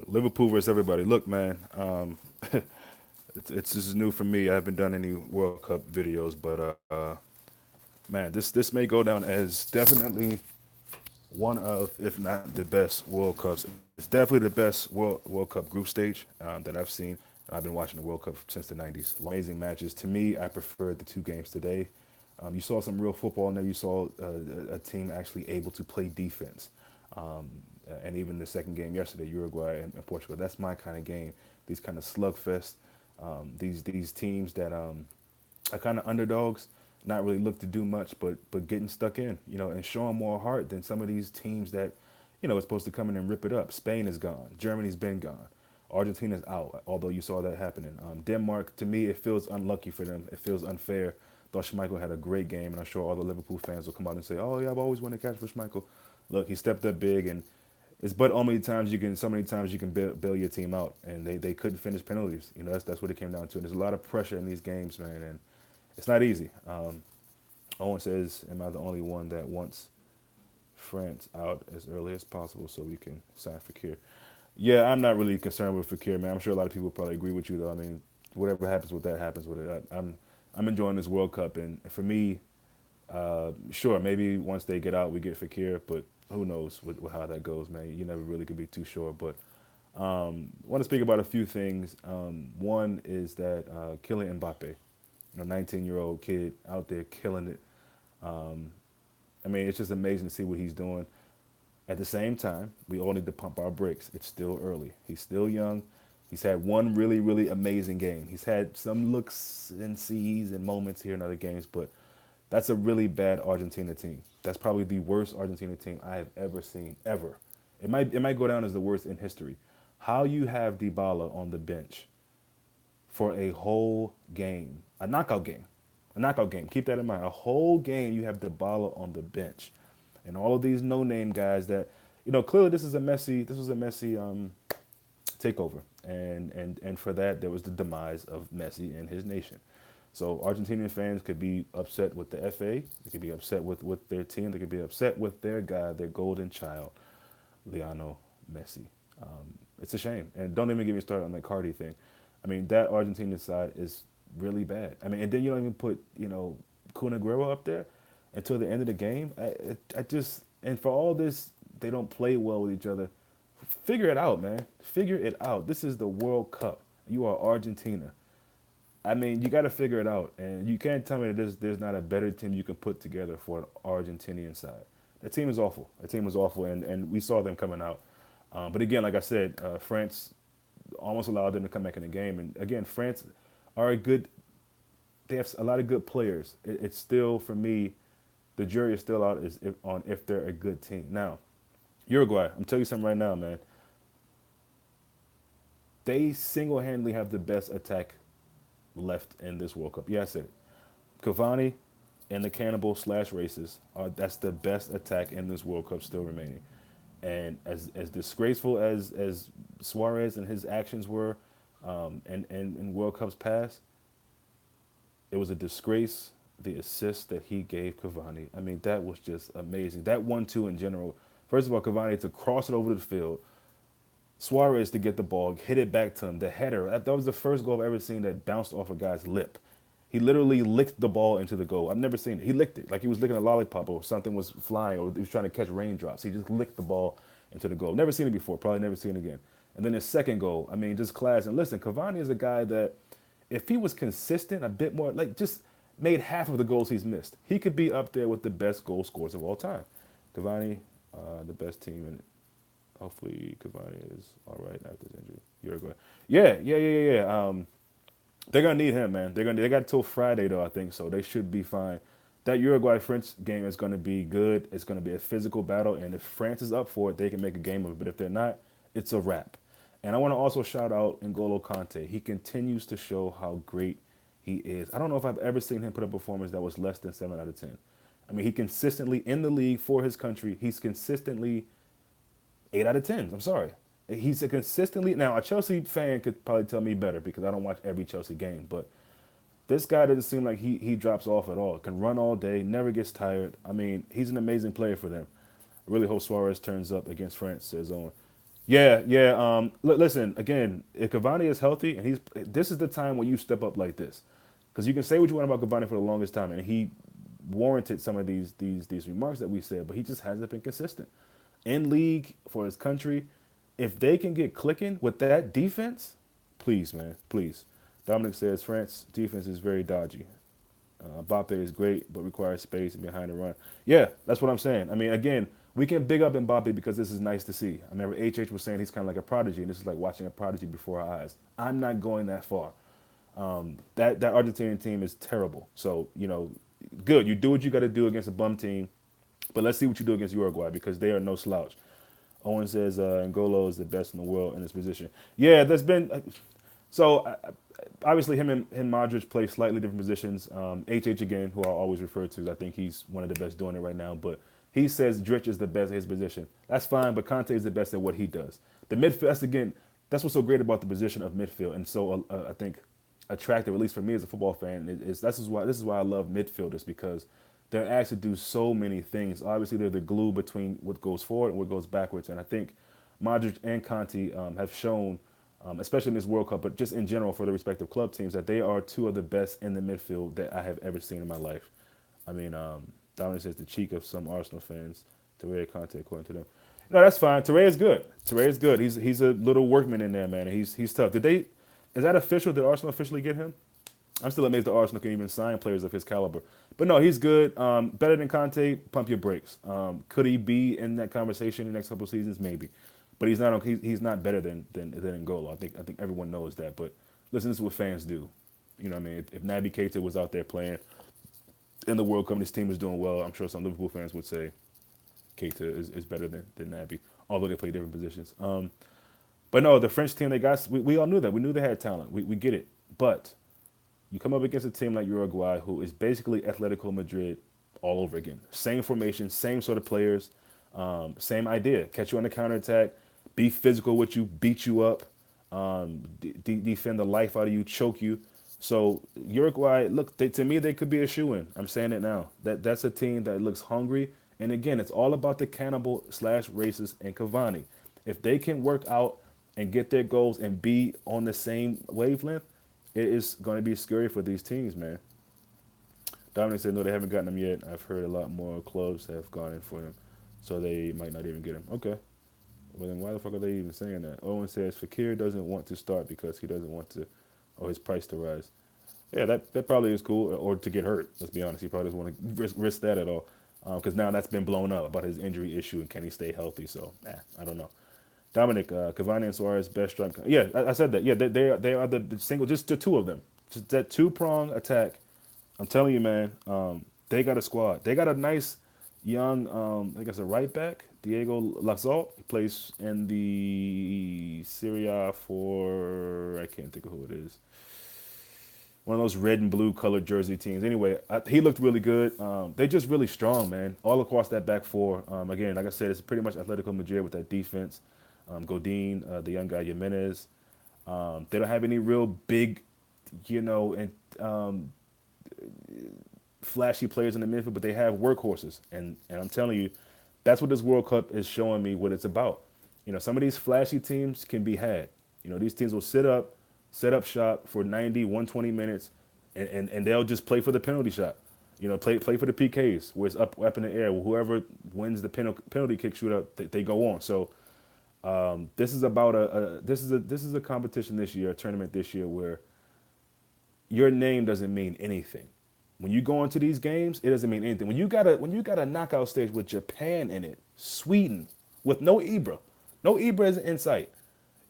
Liverpool versus everybody. Look, man, it's this is new for me. I haven't done any World Cup videos, but man, this may go down as definitely one of, if not the best World Cups. It's definitely the best World Cup group stage that I've seen. I've been watching the World Cup since the '90s. Amazing matches. To me, I prefer the two games today. You saw some real football in there. You saw a team actually able to play defense. And even the second game yesterday, Uruguay and Portugal. That's my kind of game. These kind of slugfest. These teams that are kind of underdogs, not really look to do much, but getting stuck in, and showing more heart than some of these teams that, are supposed to come in and rip it up. Spain is gone. Germany's been gone. Argentina's out, although you saw that happening. Denmark, to me, it feels unlucky for them. It feels unfair. Thought Schmeichel had a great game, and I'm sure all the Liverpool fans will come out and say, "Oh yeah, I've always wanted to catch for Schmeichel." Look, he stepped up big, and it's but so many times you can bail your team out, and they couldn't finish penalties. That's what it came down to. And there's a lot of pressure in these games, man, and it's not easy. Owen says, "Am I the only one that wants France out as early as possible so we can sign Fakir?" Yeah, I'm not really concerned with Fakir, man. I'm sure a lot of people probably agree with you, though. I mean, whatever happens with that happens with it. I'm enjoying this World Cup, and for me, sure, maybe once they get out, we get Fakir, but who knows with how that goes, man. You never really could be too sure. But want to speak about a few things. One is that Kylian Mbappe, 19-year-old kid out there killing it. I mean, it's just amazing to see what he's doing. At the same time, we all need to pump our brakes. It's still early. He's still young. He's had one really, really amazing game. He's had some looks and sees and moments here in other games, but that's a really bad Argentina team. That's probably the worst Argentina team I have ever seen, ever. It might go down as the worst in history. How you have Dybala on the bench for a whole game, a knockout game. Keep that in mind. A whole game, you have Dybala on the bench, and all of these no-name guys that, clearly this was a messy takeover, and for that there was the demise of Messi and his nation. So Argentinian fans could be upset with the FA, they could be upset with their team, they could be upset with their guy, their golden child, Lionel Messi. It's a shame, and don't even get me started on that Cardi thing. I mean, that Argentinian side is really bad. I mean, and then you don't even put Kun Aguero up there until the end of the game. I just, and for all this, they don't play well with each other. Figure it out, man. Figure it out. This is the World Cup. You are Argentina. I mean, you got to figure it out, and you can't tell me that there's not a better team you can put together for an Argentinian side. That team is awful. That team is awful, and we saw them coming out. But again, like I said, France almost allowed them to come back in the game, and again, France are a good. They have a lot of good players. It's still, for me, the jury is still out on if they're a good team. Now, Uruguay, I'm telling you something right now, man. They single-handedly have the best attack left in this World Cup. Yeah, I said it. Cavani and the Cannibal slash Racist are that's the best attack in this World Cup still remaining. And as disgraceful as Suarez and his actions were, and in World Cups past, it was a disgrace. The assist that he gave Cavani, I mean, that was just amazing. That 1-2 in general. First of all, Cavani to cross it over the field, Suarez to get the ball, hit it back to him. The header, that was the first goal I've ever seen that bounced off a guy's lip. He literally licked the ball into the goal. I've never seen it. He licked it like he was licking a lollipop or something was flying or he was trying to catch raindrops. He just licked the ball into the goal. Never seen it before. Probably never seen it again. And then his second goal, I mean, just class. And listen, Cavani is a guy that if he was consistent, a bit more, like just made half of the goals he's missed, he could be up there with the best goal scorers of all time. Cavani, the best team in hopefully Cavani is all right after his injury. Uruguay. Yeah. They're gonna need him, man. They got till Friday though, I think so. They should be fine. That Uruguay French game is gonna be good. It's gonna be a physical battle, and if France is up for it, they can make a game of it. But if they're not, it's a wrap. And I want to also shout out N'Golo Kante. He continues to show how great he is. I don't know if I've ever seen him put a performance that was less than 7 out of 10. I mean, he consistently in the league for his country. He's consistently 8 out of 10. I'm sorry. He's a consistently now a Chelsea fan could probably tell me better because I don't watch every Chelsea game, but this guy doesn't seem like he drops off at all. Can run all day, never gets tired. I mean, he's an amazing player for them. I really hope Suarez turns up against France, says Owen. Yeah, yeah. Listen again. If Cavani is healthy, and this is the time when you step up like this, because you can say what you want about Cavani for the longest time, and he warranted some of these remarks that we said, but he just hasn't been consistent in league for his country. If they can get clicking with that defense, please, man, please. Dominic says France defense is very dodgy. Mbappe is great, but requires space behind the run. Yeah, that's what I'm saying. I mean, again, we can big up Mbappe because this is nice to see. I remember HH was saying he's kind of like a prodigy, and this is like watching a prodigy before our eyes. I'm not going that far. That Argentinian team is terrible. So good. You do what you got to do against a bum team, but let's see what you do against Uruguay because they are no slouch. Owen says N'Golo is the best in the world in this position. Yeah, there's been so obviously him and Modric play slightly different positions. HH again, who I always refer to, I think he's one of the best doing it right now. But he says Dric is the best at his position. That's fine, but Conte is the best at what he does. The midfield, that's what's so great about the position of midfield, and so I think attractive, at least for me as a football fan, is this is why I love midfielders because they're asked to do so many things. Obviously, they're the glue between what goes forward and what goes backwards, and I think Modric and Conte have shown, especially in this World Cup, but just in general for the respective club teams, that they are two of the best in the midfield that I have ever seen in my life. I mean, Dominic says the cheek of some Arsenal fans, Torreira Conte, according to them. No, that's fine. Torreira is good. Torreira is good. He's a little workman in there, man. And he's tough. Did they? Is that official? Did Arsenal officially get him? I'm still amazed that Arsenal can even sign players of his caliber. But no, he's good. Better than Conte. Pump your brakes. Could he be in that conversation in the next couple of seasons? Maybe, but he's not. He's not better than N'Golo. I think everyone knows that. But listen, this is what fans do. You know what I mean? If Naby Keita was out there playing in the World Cup, and his team is doing well, I'm sure some Liverpool fans would say Keita is better than Naby, although they play different positions. But no, the French team they got, we all knew that. We knew they had talent. We get it. But you come up against a team like Uruguay, who is basically Atletico Madrid all over again. Same formation, same sort of players, same idea. Catch you on the counterattack, be physical with you, beat you up, defend the life out of you, choke you. So Uruguay, look, to me, they could be a shoe-in. I'm saying it now. That's a team that looks hungry. And again, it's all about the cannibal slash racist and Cavani. If they can work out and get their goals and be on the same wavelength, it is going to be scary for these teams, man. Dominic said, no, they haven't gotten him yet. I've heard a lot more clubs have gone in for him, so they might not even get him. Okay. Well, then why the fuck are they even saying that? Owen says, Fakir doesn't want to start because he doesn't want to, or his price to rise. Yeah, that probably is cool, or to get hurt. Let's be honest. He probably doesn't want to risk that at all. Because now that's been blown up about his injury issue and can he stay healthy. So, I don't know. Dominic, Cavani and Suarez best strike. Yeah, I said that. Yeah, they are the single, just the two of them. Just that two-prong attack. I'm telling you, man, they got a squad. They got a nice young, I guess a right back, Diego Lazzol. He plays in the Serie A for, I can't think of who it is. One of those red and blue colored jersey teams. Anyway, he looked really good. They just really strong, man, all across that back four. Again, like I said, it's pretty much Atletico Madrid with that defense. Godin, the young guy Jimenez. They don't have any real big, and flashy players in the midfield, but they have workhorses. And I'm telling you, that's what this World Cup is showing me what it's about. Some of these flashy teams can be had. These teams will set up shop for 90, 120 minutes, and they'll just play for the penalty shot. Play for the PKs where it's up in the air. Whoever wins the penalty kick shootout, they go on. So this is about this is a competition this year, a tournament this year where your name doesn't mean anything. When you go into these games, it doesn't mean anything. When you got a knockout stage with Japan in it, Sweden with no Ibra, is in sight.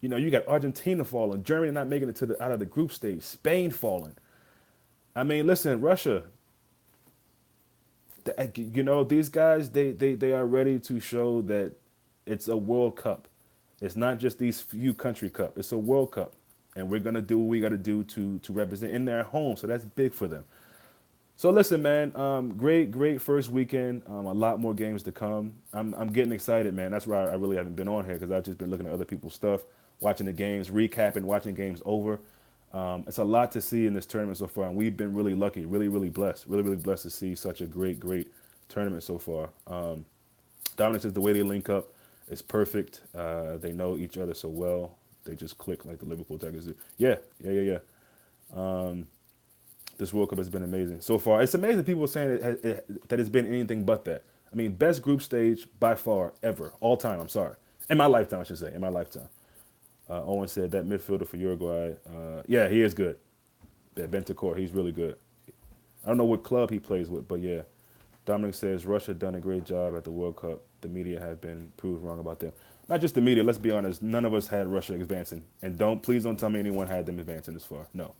You got Argentina falling, Germany not making it out of the group stage, Spain falling. I mean, listen, Russia. These guys they are ready to show that it's a World Cup. It's not just these few country cup. It's a World Cup, and we're gonna do what we got to do to represent in their home. So that's big for them. So listen, man. Great first weekend. A lot more games to come. I'm getting excited, man. That's why I really haven't been on here because I've just been looking at other people's stuff, watching the games, recapping, watching games over. It's a lot to see in this tournament so far, and we've been really lucky, really blessed, really blessed to see such a great tournament so far. Dominic says the way they link up It's perfect. They know each other so well. They just click like the Liverpool Tigers do. Yeah, yeah, yeah, yeah. This World Cup has been amazing so far. It's amazing people are saying that it's been anything but that. I mean, best group stage by far ever, all time. I'm sorry, in my lifetime, I should say, in my lifetime. Owen said that midfielder for Uruguay. Yeah, he is good. Yeah, Bentancur, he's really good. I don't know what club he plays with, but yeah. Dominic says Russia done a great job at the World Cup. The media have been proved wrong about them. Not just the media. Let's be honest. None of us had Russia advancing, and please don't tell me anyone had them advancing this far. No.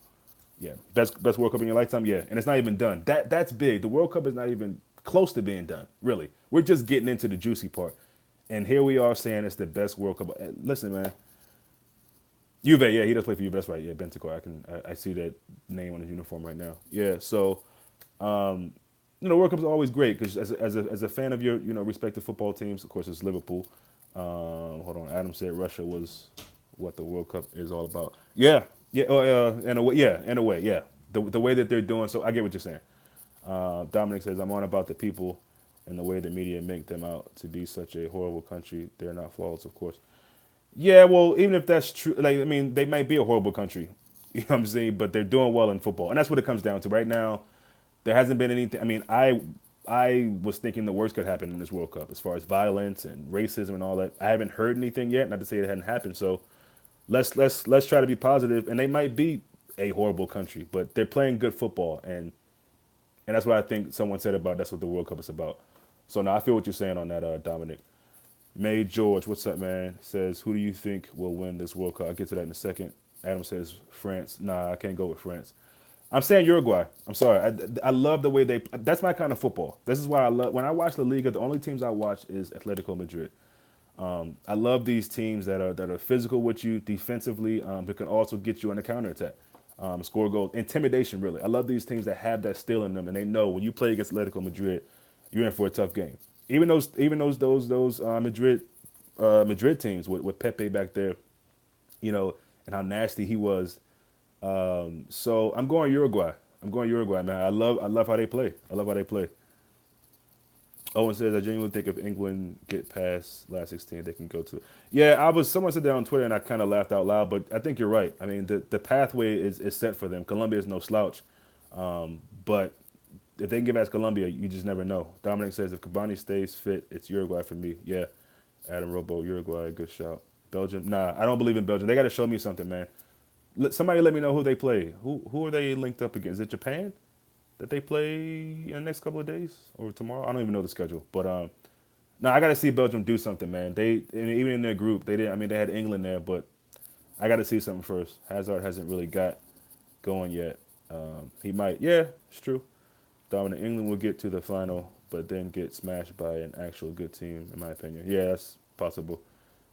Yeah, best World Cup in your lifetime. Yeah, and it's not even done. That's big. The World Cup is not even close to being done. Really, we're just getting into the juicy part, and here we are saying it's the best World Cup. Listen, man, Juve. Yeah, he does play for Juve. That's right. Yeah, Bentancur. I see that name on his uniform right now. Yeah, so World Cups are always great because as a fan of your respective football teams, of course, it's Liverpool. Hold on, Adam said Russia was what the World Cup is all about. Yeah, yeah, in a way, yeah. The way that they're doing, so I get what you're saying. Dominic says I'm on about the people and the way the media make them out to be such a horrible country. They're not flawless, of course. Yeah, well, even if that's true, like I mean, they might be a horrible country. You know what I'm saying? But they're doing well in football, and that's what it comes down to. Right now, there hasn't been anything. I mean, I was thinking the worst could happen in this World Cup as far as violence and racism and all that. I haven't heard anything yet, not to say it hadn't happened. So let's try to be positive. And they might be a horrible country, but they're playing good football, and that's what I think someone said about that's what the World Cup is about. So now I feel what you're saying on that, Dominic. May George, what's up, man? Says, who do you think will win this World Cup? I'll get to that in a second. Adam says France. Nah, I can't go with France. I'm saying Uruguay. I'm sorry. I love the way they. That's my kind of football. This is why I love when I watch La Liga. The only teams I watch is Atletico Madrid. I love these teams that are physical with you defensively, but can also get you on the counterattack, score goals, intimidation. Really, I love these teams that have that still in them, and they know when you play against Atletico Madrid, you're in for a tough game. Even those Madrid teams with Pepe back there, and how nasty he was. So I'm going Uruguay. I'm going Uruguay, man. I love how they play. I love how they play. Owen says, I genuinely think if England get past last 16, they can go to. Yeah, someone said that on Twitter, and I kind of laughed out loud. But I think you're right. I mean, the pathway is set for them. Colombia is no slouch, but if they can get past Colombia, you just never know. Dominic says if Cavani stays fit, it's Uruguay for me. Yeah, Adam Robo, Uruguay, good shout. Belgium, nah, I don't believe in Belgium. They got to show me something, man. Somebody let me know who they play. Who are they linked up against? Is it Japan that they play in the next couple of days or tomorrow? I don't even know the schedule. But no, I got to see Belgium do something, man. And even in their group, they didn't. I mean, they had England there, but I got to see something first. Hazard hasn't really got going yet. He might. Yeah, it's true. Dominic, England will get to the final, but then get smashed by an actual good team, in my opinion. Yeah, that's possible.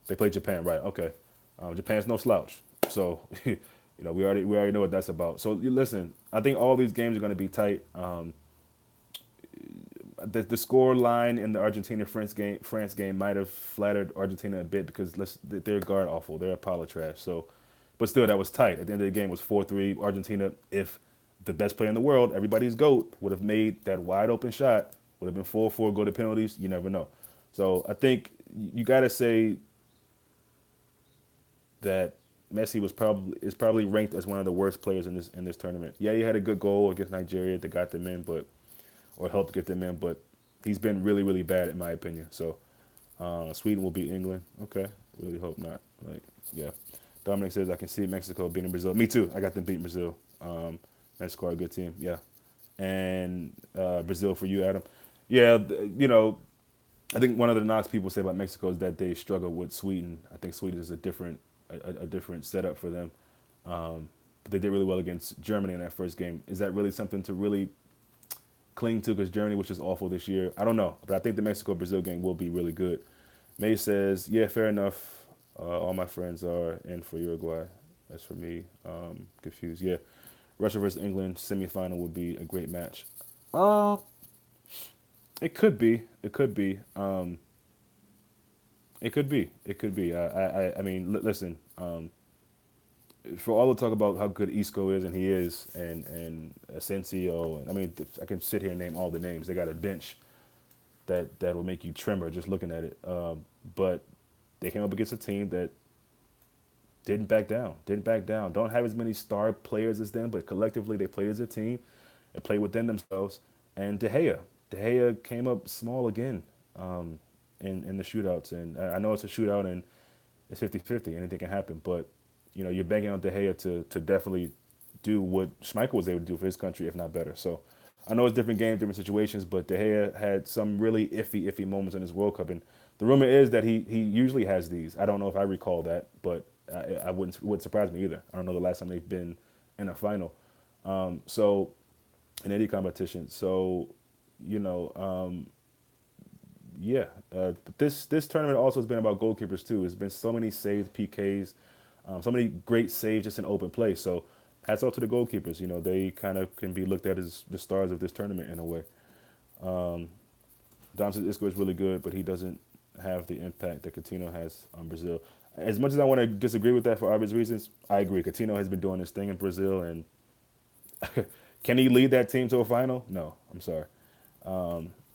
They play Japan, right? Okay. Japan's no slouch, so we already know what that's about. So listen, I think all these games are going to be tight. The score line in the France game might have flattered Argentina a bit because they're guard awful, they're a pile of trash. So, but still, that was tight. At the end of the game, it was 4-3 Argentina. If the best player in the world, everybody's GOAT, would have made that wide open shot, would have been 4-4, go to penalties. You never know. So I think you got to say that Messi is probably ranked as one of the worst players in this tournament. Yeah, he had a good goal against Nigeria that got them in, or helped get them in, but he's been really, really bad in my opinion. So Sweden will beat England. Okay, really hope not. Like, yeah. Dominic says I can see Mexico beating Brazil. Me too. I got them beating Brazil. Mexico are a good team. Yeah, and Brazil for you, Adam. Yeah, I think one of the knocks people say about Mexico is that they struggle with Sweden. I think Sweden is a different setup for them. But they did really well against Germany in that first game. Is that really something to really cling to? Because Germany was just awful this year. I don't know, but I think the Mexico-Brazil game will be really good. May says, yeah, fair enough. All my friends are in for Uruguay. That's for me. Confused. Yeah, Russia versus England semifinal would be a great match. Uh, it could be. It could be. It could be. It could be. I mean, listen. For all the talk about how good Isco is, and he is, and Asensio, and I mean, I can sit here and name all the names. They got a bench that will make you tremor just looking at it. But they came up against a team that didn't back down, didn't back down. Don't have as many star players as them, but collectively they played as a team. They played within themselves. And De Gea came up small again in the shootouts. And I know it's a shootout and it's 50-50. Anything can happen. But, you're banking on De Gea to definitely do what Schmeichel was able to do for his country, if not better. So I know it's different games, different situations, but De Gea had some really iffy moments in his World Cup. And the rumor is that he usually has these. I don't know if I recall that, but I wouldn't surprise me either. I don't know the last time they've been in a final. So in any competition. So, you know, yeah. This tournament also has been about goalkeepers too. It's been so many saved PKs, so many great saves just in open play. So hats off to the goalkeepers. They kind of can be looked at as the stars of this tournament in a way. Domson Isco is really good, but he doesn't have the impact that Coutinho has on Brazil. As much as I want to disagree with that for obvious reasons, I agree. Coutinho has been doing this thing in Brazil, and can he lead that team to a final? No, I'm sorry.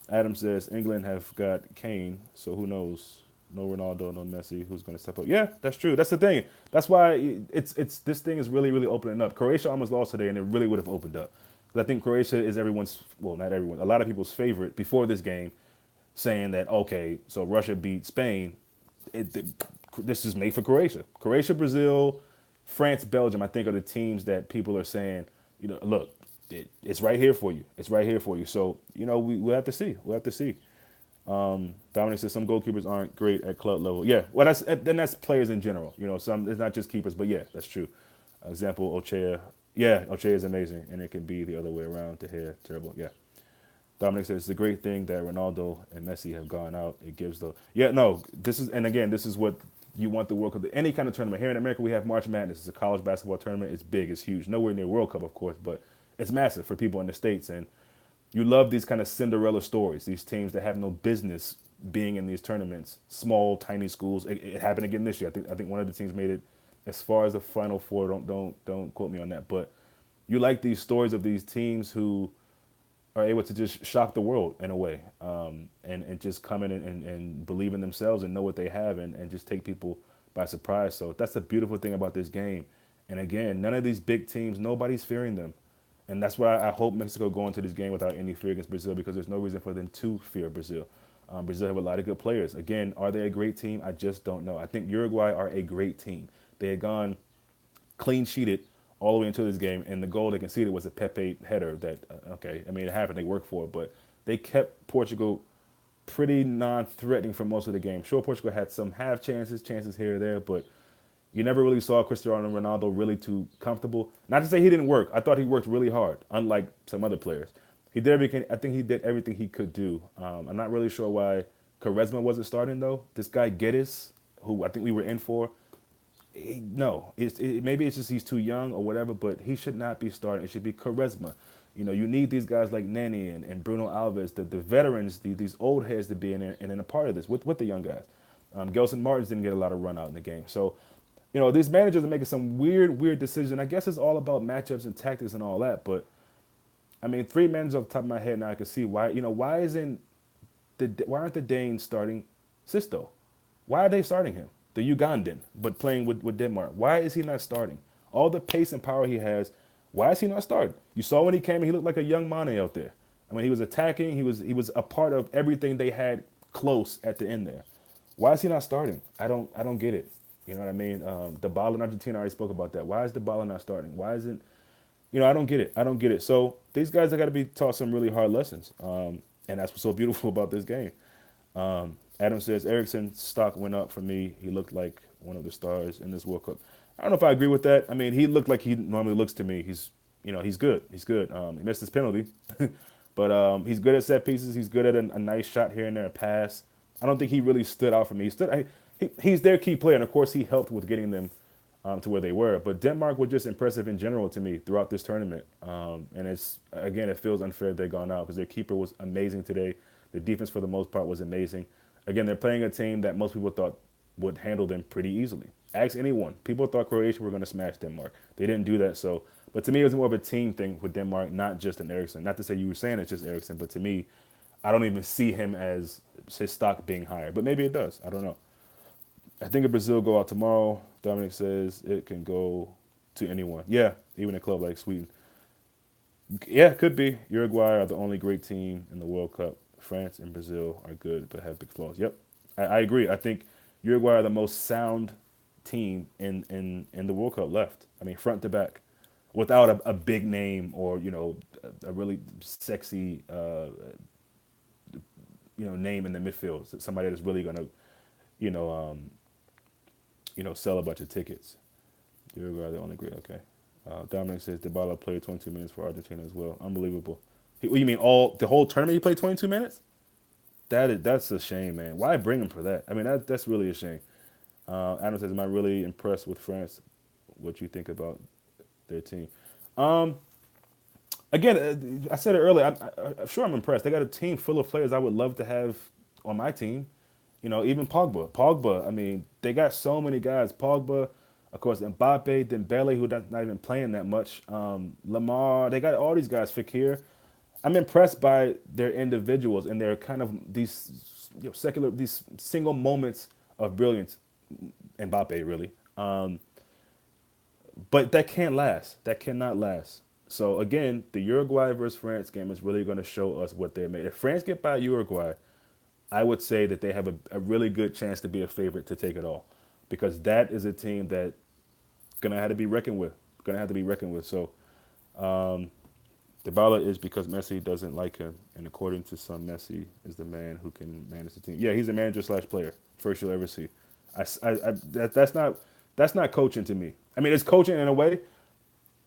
Adam says England have got Kane, so who knows? No Ronaldo, no Messi. Who's going to step up? Yeah, that's true. That's the thing. That's why it's this thing is really opening up. Croatia almost lost today, and it really would have opened up. 'Cause I think Croatia is everyone's, well, not everyone, a lot of people's favorite before this game, saying that okay, so Russia beat Spain. It, this is made for Croatia. Croatia, Brazil, France, Belgium. I think are the teams that people are saying, look, it's right here for you. It's right here for you. So we'll have to see. We'll have to see. Dominic says some goalkeepers aren't great at club level. Yeah, well, that's players in general. Some it's not just keepers, but yeah, that's true. Example, Ochea. Yeah, Ochea is amazing, and it can be the other way around. To hear terrible. Yeah. Dominic says it's a great thing that Ronaldo and Messi have gone out. It gives the this is what you want the World Cup. Any kind of tournament here in America, we have March Madness. It's a college basketball tournament. It's big. It's huge. Nowhere near World Cup, of course, but it's massive for people in the States. And you love these kind of Cinderella stories. These teams that have no business being in these tournaments. Small, tiny schools. It happened again this year. I think one of the teams made it as far as the Final Four. Don't quote me on that. But you like these stories of these teams who are able to just shock the world in a way, and just come in and believe in themselves and know what they have and just take people by surprise. So that's the beautiful thing about this game. And again, none of these big teams, nobody's fearing them. And that's why I hope Mexico go into this game without any fear against Brazil, because there's no reason for them to fear Brazil. Brazil have a lot of good players. Again, are they a great team? I just don't know. I think Uruguay are a great team. They had gone clean sheeted all the way into this game, and the goal they conceded was a Pepe header that, okay, I mean, it happened, they worked for it, but they kept Portugal pretty non-threatening for most of the game. Sure, Portugal had some half chances here or there, but you never really saw Cristiano Ronaldo really too comfortable. Not to say he didn't work. I thought he worked really hard, unlike some other players. I think he did everything he could do. I'm not really sure why Quaresma wasn't starting, though. This guy, Geddes, who I think we were in for, no, maybe it's just he's too young or whatever, but he should not be starting. It should be Quaresma. You need these guys like Nani and Bruno Alves, the veterans, these old heads to be in there and in a part of this with the young guys. Gelson Martins didn't get a lot of run out in the game. So, these managers are making some weird decisions. And I guess it's all about matchups and tactics and all that. But, I mean, three managers off the top of my head now I can see why, why aren't the Danes starting Sisto? Why are they starting him? The Ugandan, but playing with Denmark. Why is he not starting? All the pace and power he has, why is he not starting? You saw when he came in, he looked like a young Mane out there. I mean, he was attacking. He was a part of everything they had close at the end there. Why is he not starting? I don't get it. You know what I mean? Dybala in Argentina, I already spoke about that. Why is Dybala not starting? Why isn't, I don't get it. I don't get it. So these guys have got to be taught some really hard lessons. And that's what's so beautiful about this game. Adam says Eriksen's stock went up for me. He looked like one of the stars in this World Cup. I don't know if I agree with that. I mean, he looked like he normally looks to me. He's good. He's good. He missed his penalty, but he's good at set pieces. He's good at a nice shot here and there, a pass. I don't think he really stood out for me. He's their key player, and of course, he helped with getting them to where they were. But Denmark were just impressive in general to me throughout this tournament. And it feels unfair they've gone out because their keeper was amazing today. The defense, for the most part, was amazing. Again, they're playing a team that most people thought would handle them pretty easily. Ask anyone. People thought Croatia were going to smash Denmark. They didn't do that. So, but to me, it was more of a team thing with Denmark, not just an Eriksen. Not to say you were saying it's just Eriksen, but to me, I don't even see him as his stock being higher. But maybe it does. I don't know. I think if Brazil go out tomorrow, Dominic says it can go to anyone. Yeah, even a club like Sweden. Yeah, it could be. Uruguay are the only great team in the World Cup. France and Brazil are good but have big flaws. Yep, I agree. I think Uruguay are the most sound team in the World Cup left. I mean, front to back, without a big name or a really sexy name in the midfield. So somebody that's really gonna you know um, sell a bunch of tickets. Uruguay are the only great. Okay. Dominic says Dybala played 22 minutes for Argentina as well. Unbelievable. What you mean all the whole tournament? He played 22 minutes? That's a shame, man. Why bring him for that? I mean, that's really a shame. Adam says, "Am I really impressed with France? What you think about their team?" Um, Again, I said it earlier. I'm sure I'm impressed. They got a team full of players I would love to have on my team. Even Pogba. Pogba. I mean, they got so many guys. Pogba, of course, Mbappe, Dembele, who not even playing that much. Lamar. They got all these guys. Fekir. I'm impressed by their individuals and their kind of these secular, these single moments of brilliance. Mbappe, really. But that can't last. That cannot last. So again, the Uruguay versus France game is really going to show us what they're made. If France get by Uruguay, I would say that they have a really good chance to be a favorite to take it all, because that is a team that gonna have to be reckoned with. Gonna have to be reckoned with. So Dybala is because Messi doesn't like him, and according to some, Messi is the man who can manage the team. Yeah, he's a manager slash player. First you'll ever see. That's not coaching to me. I mean, it's coaching in a way,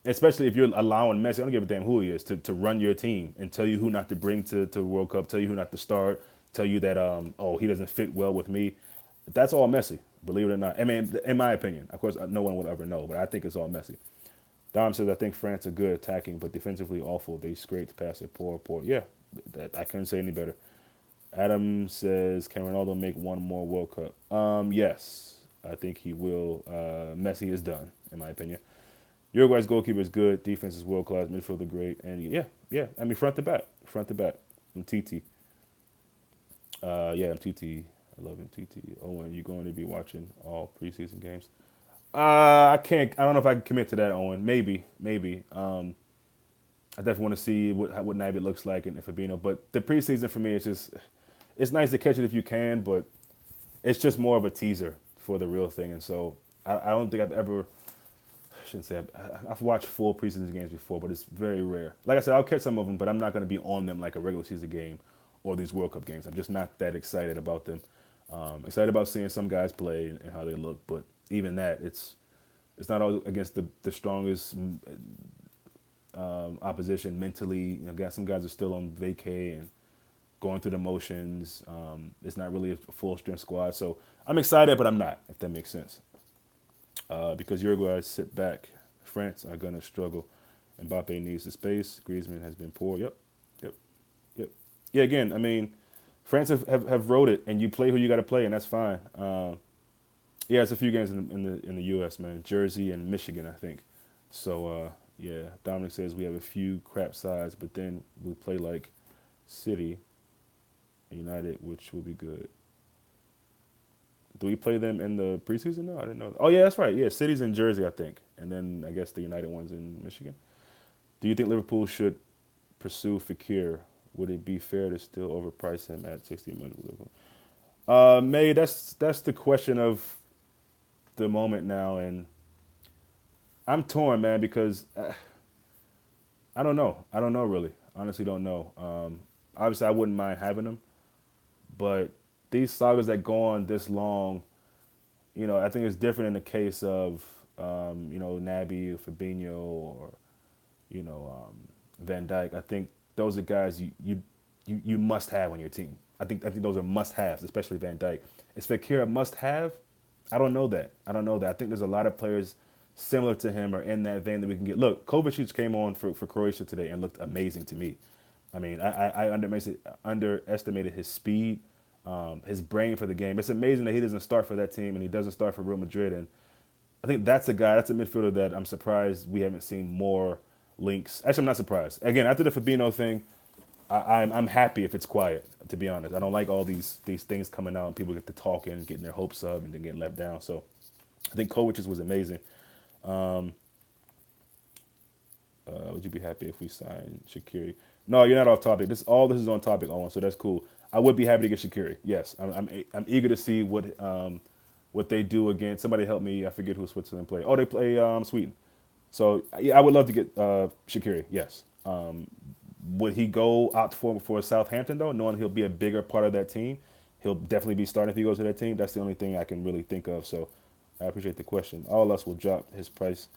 especially if you're allowing Messi. I don't give a damn who he is to run your team and tell you who not to bring to World Cup, tell you who not to start, tell you that he doesn't fit well with me. That's all Messi. Believe it or not. I mean, in my opinion, of course, no one will ever know, but I think it's all Messi. Dom says, I think France are good attacking, but defensively awful. They scraped past it. Poor. Yeah, I couldn't say any better. Adam says, can Ronaldo make one more World Cup? Yes, I think he will. Messi is done, in my opinion. Uruguay's goalkeeper is good. Defense is world class. Midfielder great. And yeah. I mean, front to back. MTT. Yeah, MTT. I love MTT. Owen, you going to be watching all preseason games? I can't. I don't know if I can commit to that, Owen. Maybe. I definitely want to see what Naby looks like and Fabinho. But the preseason for me, it's nice to catch it if you can, but it's just more of a teaser for the real thing. And so I don't think I've ever. I shouldn't say I've watched full preseason games before, but it's very rare. Like I said, I'll catch some of them, but I'm not going to be on them like a regular season game or these World Cup games. I'm just not that excited about them. Excited about seeing some guys play and how they look, but even that, it's not all against the strongest opposition mentally. Got some guys are still on vacay and going through the motions. It's not really a full strength squad, so I'm excited, but I'm not. If that makes sense. Because Uruguay sit back, France are gonna struggle. Mbappe needs the space. Griezmann has been poor. Yep, yep. Yeah, again, I mean, France have wrote it, and you play who you got to play, and that's fine. Yeah, it's a few games in the U.S., man. Jersey and Michigan, I think. So yeah, Dominic says we have a few crap sides, but then we play like City, United, which will be good. Do we play them in the preseason? No, I didn't know. Oh yeah, that's right. Yeah, City's in Jersey, I think, and then I guess the United one's in Michigan. Do you think Liverpool should pursue Fekir? Would it be fair to still overprice him at 60 million? May that's the question of the moment now, and I'm torn, man, because I don't know. I don't know really. Honestly, don't know. Obviously, I wouldn't mind having him, but these sagas that go on this long, I think it's different in the case of Naby or Fabinho or you know Van Dijk. I think those are guys you must have on your team. I think those are must haves, especially Van Dijk. Is Fekir a must have? I don't know that. I think there's a lot of players similar to him or in that vein that we can get. Look, Kovacic came on for Croatia today and looked amazing to me. I mean, I underestimated his speed, his brain for the game. It's amazing that he doesn't start for that team and he doesn't start for Real Madrid. And I think that's a midfielder that I'm surprised we haven't seen more links. Actually, I'm not surprised. Again, after the Fabinho thing, I'm happy if it's quiet. To be honest, I don't like all these things coming out and people get to talking, getting their hopes up, and then getting let down. So I think Coaches was amazing. Would you be happy if we signed Shakiri? No, you're not off topic. This is on topic, Owen. So that's cool. I would be happy to get Shakiri. Yes, I'm eager to see what they do again. Somebody help me. I forget who Switzerland play. Oh, they play Sweden. So yeah, I would love to get Shakiri. Yes. Would he go out for Southampton though, knowing he'll be a bigger part of that team? He'll definitely be starting if he goes to that team. That's the only thing I can really think of. So I appreciate the question. All us will drop his price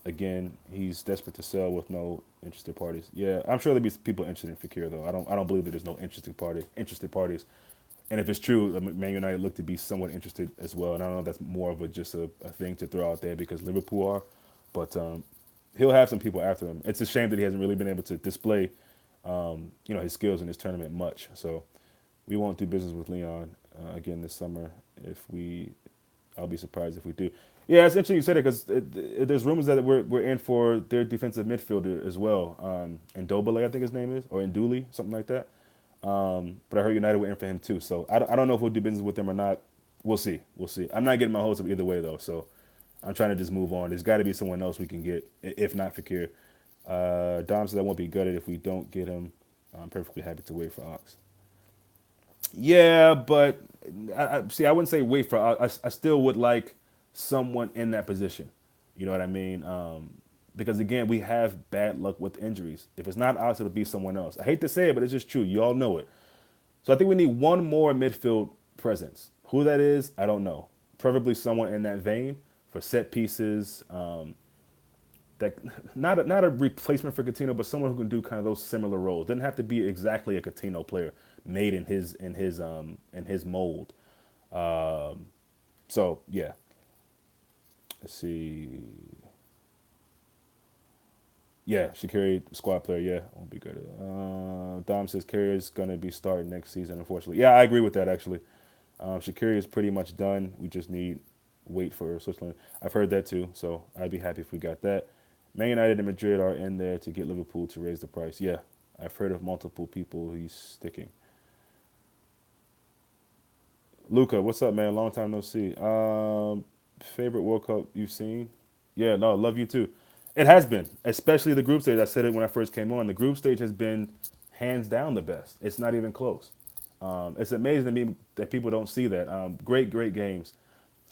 again. He's desperate to sell with no interested parties. Yeah, I'm sure there'll be people interested in Fakir though. I don't believe that there's no interested parties. And if it's true, Man United look to be somewhat interested as well. And I don't know if that's more of a thing to throw out there because Liverpool are, but he'll have some people after him. It's a shame that he hasn't really been able to display, his skills in this tournament much. So we won't do business with Leon again this summer. I'll be surprised if we do. Yeah, it's interesting you said it because there's rumors that we're in for their defensive midfielder as well. And Dobele, I think his name is, or Nduli, something like that. But I heard United were in for him too. So I don't know if we'll do business with them or not. We'll see. We'll see. I'm not getting my hopes up either way though. So I'm trying to just move on. There's got to be someone else we can get, if not Fakir. Dom says I won't be gutted if we don't get him. I'm perfectly happy to wait for Ox. Yeah, but I wouldn't say wait for. I still would like someone in that position. You know what I mean? Because again, we have bad luck with injuries. If it's not us, it'll be someone else. I hate to say it, but it's just true. You all know it. So I think we need one more midfield presence. Who that is, I don't know. Preferably someone in that vein for set pieces. That not a replacement for Coutinho, but someone who can do kind of those similar roles. Doesn't have to be exactly a Coutinho player made in his mold. So yeah, let's see. Yeah, Shaqiri, squad player. Yeah, won't be good. Dom says Carrier is gonna be starting next season. Unfortunately, yeah, I agree with that actually. Shaqiri is pretty much done. We just need wait for Switzerland. I've heard that too, so I'd be happy if we got that. Man United and Madrid are in there to get Liverpool to raise the price. Yeah, I've heard of multiple people he's sticking. Luca, what's up, man? Long time no see. Favorite World Cup you've seen? Yeah, no, love you too. It has been, especially the group stage. I said it when I first came on. The group stage has been hands down the best. It's not even close. It's amazing to me that people don't see that. Great, great games.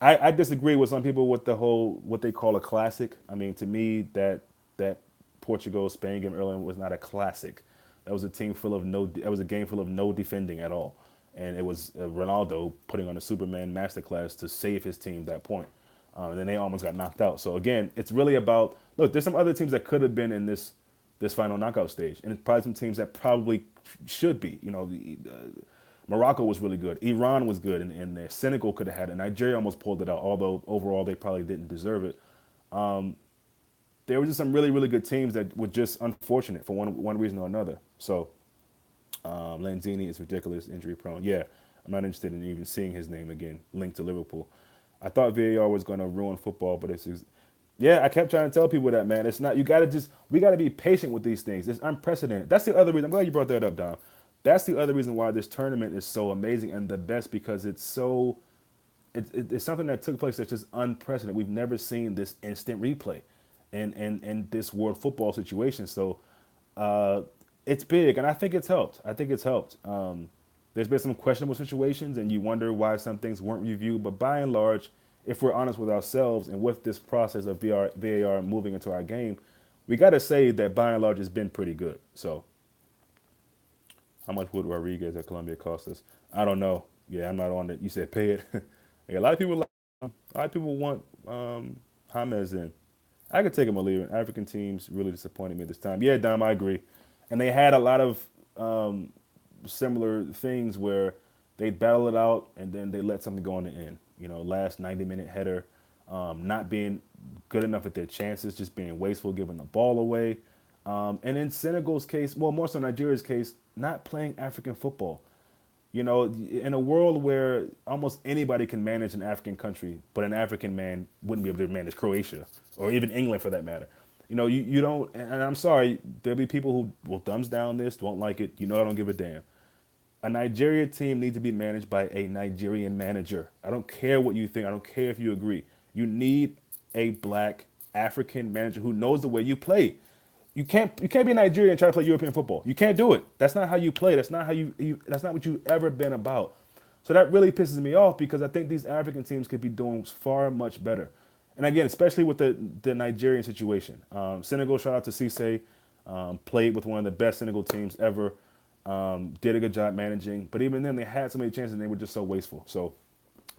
I disagree with some people with the whole what they call a classic. I mean, to me, that Portugal Spain game earlier was not a classic. That was a team full of no. That was a game full of no defending at all, and it was Ronaldo putting on a Superman masterclass to save his team that point. And then they almost got knocked out. So again, it's really about look. There's some other teams that could have been in this final knockout stage, and it's probably some teams that probably should be. Morocco was really good. Iran was good, and there. Senegal could have had it. Nigeria almost pulled it out, although overall they probably didn't deserve it. There were just some really, really good teams that were just unfortunate for one reason or another. So Lanzini is ridiculous, injury prone. Yeah, I'm not interested in even seeing his name again linked to Liverpool. I thought VAR was going to ruin football, but yeah, I kept trying to tell people that, man. It's not. We got to be patient with these things. It's unprecedented. That's the other reason. I'm glad you brought that up, Dom. That's the other reason why this tournament is so amazing and the best because it's something that took place that's just unprecedented. We've never seen this instant replay in this world football situation. So uh, it's big, and I think it's helped. I think it's helped. There's been some questionable situations, and you wonder why some things weren't reviewed. But by and large, if we're honest with ourselves and with this process of VAR moving into our game, we got to say that by and large it's been pretty good. So how much would Rodriguez at Columbia cost us? I don't know. Yeah, I'm not on it. You said pay it. Yeah, a lot of people want James in. I could take him or leave him. African teams really disappointed me this time. Yeah, Dom, I agree. And they had a lot of similar things where they battle it out and then they let something go on the end. Last 90-minute header, not being good enough at their chances, just being wasteful, giving the ball away. And in Senegal's case, well, more so Nigeria's case, not playing African football. In a world where almost anybody can manage an African country, but an African man wouldn't be able to manage Croatia or even England for that matter. You don't, and I'm sorry, there'll be people who will thumbs down this, won't like it. I don't give a damn. A Nigeria team needs to be managed by a Nigerian manager. I don't care what you think. I don't care if you agree. You need a black African manager who knows the way you play. You can't be Nigerian and try to play European football. You can't do it. That's not how you play. That's not how that's not what you've ever been about. So that really pisses me off because I think these African teams could be doing far much better. And again, especially with the Nigerian situation. Senegal, shout out to Cisse, played with one of the best Senegal teams ever. Did a good job managing, but even then they had so many chances and they were just so wasteful. So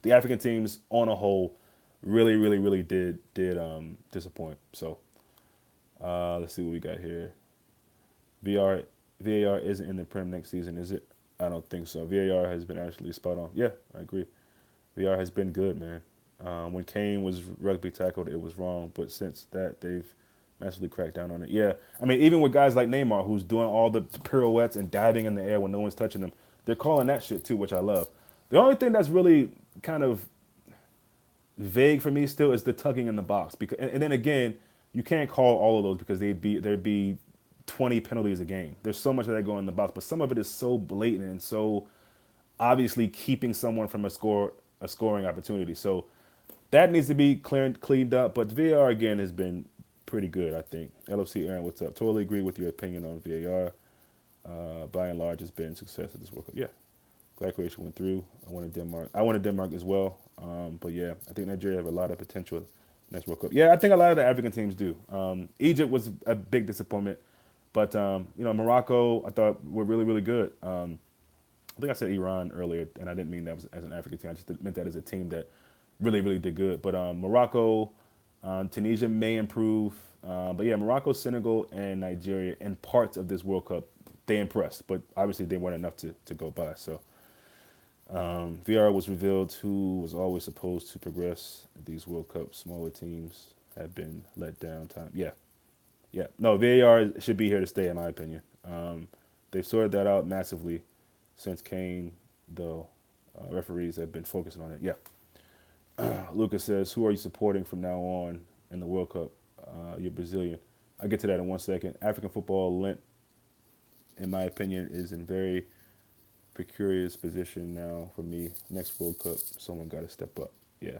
the African teams on a whole really, really, really did disappoint. So let's see what we got here. VR VAR isn't in the Prem next season, is it? I don't think so. VAR has been actually spot on. Yeah, I agree. VAR has been good, man. When Kane was rugby tackled, it was wrong, but since that, they've massively cracked down on it. Yeah, I mean, even with guys like Neymar, who's doing all the pirouettes and diving in the air when no one's touching them, they're calling that shit too, which I love. The only thing that's really kind of vague for me still is the tugging in the box. Because, and then again, you can't call all of those because there'd be 20 penalties a game. There's so much of that going in the box, but some of it is so blatant and so obviously keeping someone from a scoring opportunity. So that needs to be cleaned up. But VAR again has been pretty good, I think. LFC Aaron, what's up? Totally agree with your opinion on VAR. By and large, it's been a success at this World Cup. Yeah, glad Croatia went through. I wanted Denmark. I wanted Denmark as well. But yeah, I think Nigeria have a lot of potential next World Cup. Yeah, I think a lot of the African teams do. Egypt was a big disappointment, but Morocco I thought were really really good. I think I said Iran earlier, and I didn't mean that as an African team. I just meant that as a team that really, really did good. But Morocco, Tunisia may improve. But yeah, Morocco, Senegal, and Nigeria in parts of this World Cup, they impressed. But obviously, they weren't enough to go by. So VR was revealed who was always supposed to progress these World Cup. Smaller teams have been let down. Time. Yeah. Yeah. No, VAR should be here to stay, in my opinion. They've sorted that out massively since Kane, though. Referees have been focusing on it. Yeah. Lucas says, "Who are you supporting from now on in the World Cup? You're Brazilian." I'll get to that in 1 second. African football, lent, in my opinion, is in very precarious position now for me. Next World Cup, someone got to step up. Yeah,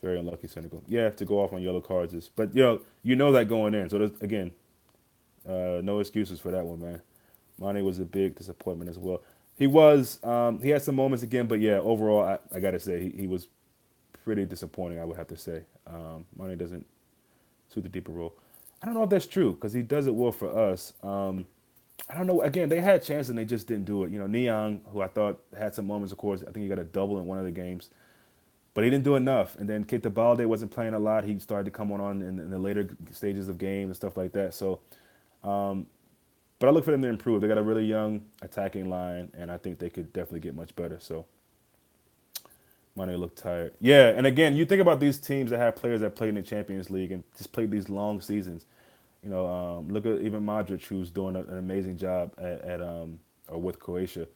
very unlucky Senegal. Yeah, to go off on yellow cards is, but you know that going in. So again, no excuses for that one, man. Mane was a big disappointment as well. He had some moments again, but yeah, overall, I gotta say he was pretty disappointing. I would have to say, Mane doesn't suit the deeper role. I don't know if that's true because he does it well for us. I don't know. Again, they had chances and they just didn't do it. Neon, who I thought had some moments, of course. I think he got a double in one of the games, but he didn't do enough. And then Keita Balde wasn't playing a lot. He started to come on in the later stages of games and stuff like that. So, but I look for them to improve. They got a really young attacking line, and I think they could definitely get much better. So, Mane looked tired. Yeah, and again, you think about these teams that have players that played in the Champions League and just played these long seasons. Look at even Modric, who's doing an amazing job or with Croatia.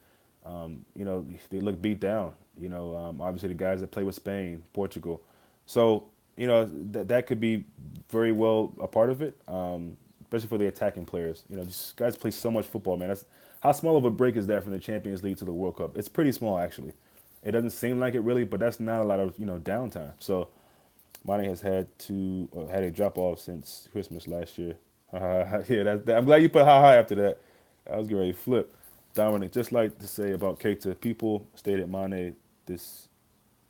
They look beat down. Obviously the guys that play with Spain, Portugal. So, that could be very well a part of it, especially for the attacking players. These guys play so much football, man. That's how small of a break is that from the Champions League to the World Cup? It's pretty small, actually. It doesn't seem like it really, but that's not a lot of downtime. So Mane has had a drop off since Christmas last year. Yeah, I'm glad you put ha ha after that. I was getting ready to flip. Dominic, just like to say about Keita, people stated Mane this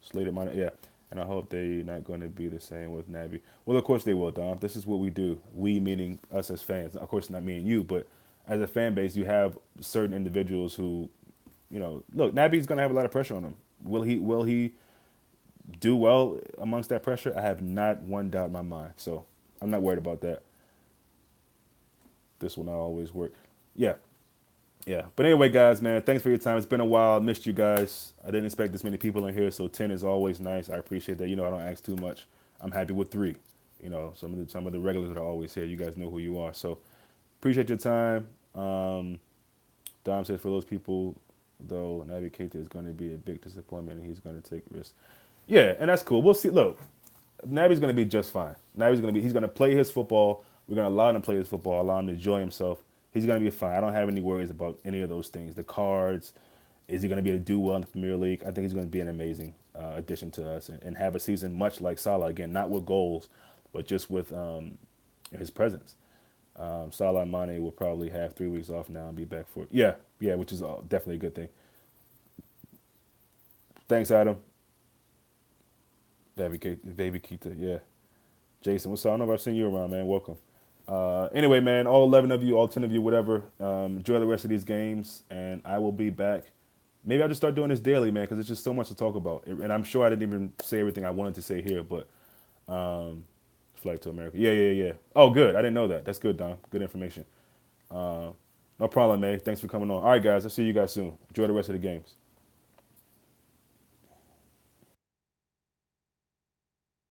slated Mane, yeah, and I hope they're not going to be the same with Naby. Well, of course they will, Dom. This is what we do. We meaning us as fans. Of course, not me and you, but as a fan base, you have certain individuals who, look, Naby's going to have a lot of pressure on him. Will he do well amongst that pressure? I have not one doubt in my mind. So I'm not worried about that. This will not always work. Yeah. Yeah. But anyway, guys, man, thanks for your time. It's been a while. Missed you guys. I didn't expect this many people in here, so 10 is always nice. I appreciate that. I don't ask too much. I'm happy with 3. Some of the regulars that are always here, you guys know who you are. So appreciate your time. Dom says for those people, though, Naby Keita is going to be a big disappointment and he's going to take risks. Yeah, and that's cool. We'll see. Look, Naby's going to be just fine. He's going to play his football. We're gonna allow him to play his football, allow him to enjoy himself. He's gonna be fine. I don't have any worries about any of those things. The cards, is he gonna be able to do well in the Premier League? I think he's gonna be an amazing addition to us and have a season much like Salah again, not with goals, but just with his presence. Salah and Mane will probably have 3 weeks off now and be back for yeah, which is definitely a good thing. Thanks, Adam. Baby Keita, yeah. Jason, what's up? I don't know if I've seen you around, man. Welcome. Anyway, man, all 11 of you, all 10 of you, whatever, enjoy the rest of these games, and I will be back. Maybe I'll just start doing this daily, man, because it's just so much to talk about. And I'm sure I didn't even say everything I wanted to say here, but Flight to America. Yeah. Oh, good. I didn't know that. That's good, Don. Good information. No problem, man. Thanks for coming on. All right, guys. I'll see you guys soon. Enjoy the rest of the games.